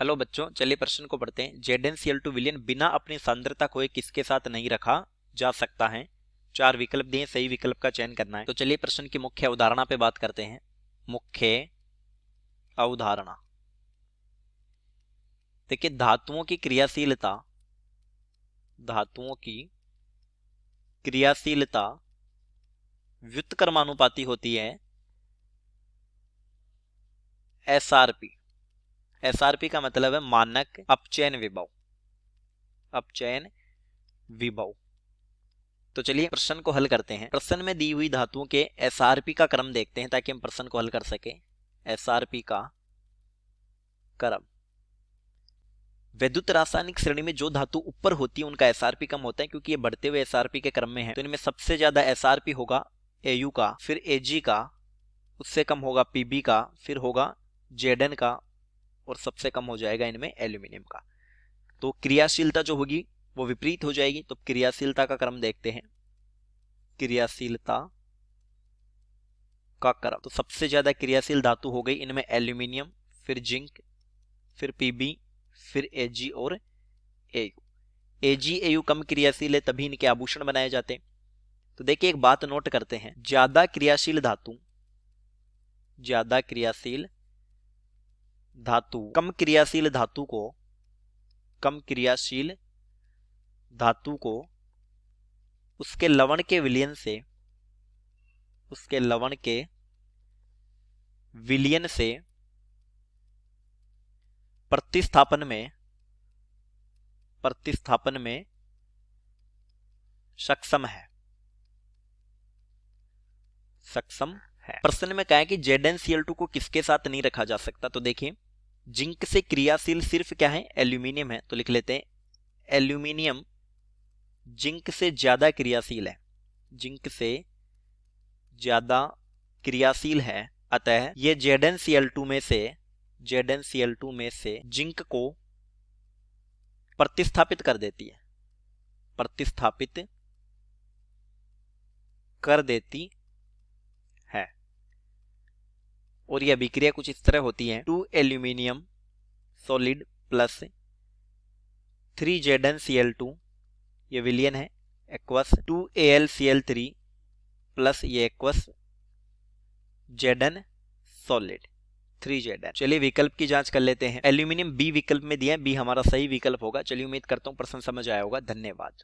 Hello बच्चों, चलिए प्रश्न को पढ़ते हैं। ZnCl2 विलयन बिना अपनी सांद्रता खोए किसके साथ नहीं रखा जा सकता है। चार विकल्प दिए, सही विकल्प का चयन करना है। तो चलिए प्रश्न की मुख्य अवधारणा पे बात करते हैं। मुख्य अवधारणा देखिए, धातुओं की क्रियाशीलता व्युत्क्रमानुपाती होती है SRP का मतलब है मानक अपचयन विभव। तो चलिए प्रश्न को हल करते हैं। प्रश्न में दी हुई धातुओं के SRP का क्रम देखते हैं ताकि हम प्रश्न को हल कर सके। SRP का क्रम, वैद्युत रासायनिक श्रेणी में जो धातु ऊपर होती है उनका SRP कम होता है, क्योंकि ये बढ़ते हुए SRP के क्रम में है। तो इनमें सबसे ज्यादा SRP होगा Au का, फिर Ag का, उससे कम होगा Pb का, फिर होगा Zn का, और सबसे कम हो जाएगा इनमें एल्यूमिनियम का। तो क्रियाशीलता जो होगी वो विपरीत हो जाएगी। तो क्रियाशीलता का क्रम देखते हैं। क्रियाशीलता का क्रम, तो सबसे ज्यादा क्रियाशील धातु हो गई इनमें एल्यूमिनियम, फिर जिंक, फिर पीबी, फिर Ag और Au कम क्रियाशील है, तभी इनके आभूषण बनाए जाते हैं। तो देखिए एक बात नोट करते हैं, ज्यादा क्रियाशील धातु कम क्रियाशील धातु को उसके लवण के विलयन से प्रतिस्थापन में सक्षम है। प्रश्न में कहा है कि ZnCl2 को किसके साथ नहीं रखा जा सकता। तो देखिए, जिंक से क्रियाशील सिर्फ क्या है, एल्यूमिनियम है। तो लिख लेते हैं एल्यूमिनियम जिंक से ज्यादा क्रियाशील है, अतः ये ZnCl2 में से जिंक को प्रतिस्थापित कर देती है। और यह अभिक्रिया कुछ इस तरह होती है, 2 एल्यूमिनियम सॉलिड प्लस 3 ZnCl2, ये विलयन है, एक्वस 2 AlCl3 प्लस ये एक्वस Zn सॉलिड 3 Zn। चलिए विकल्प की जांच कर लेते हैं। एल्यूमिनियम बी विकल्प में दिया है, बी हमारा सही विकल्प होगा। चलिए उम्मीद करता हूं प्रश्न समझ आया होगा। धन्यवाद।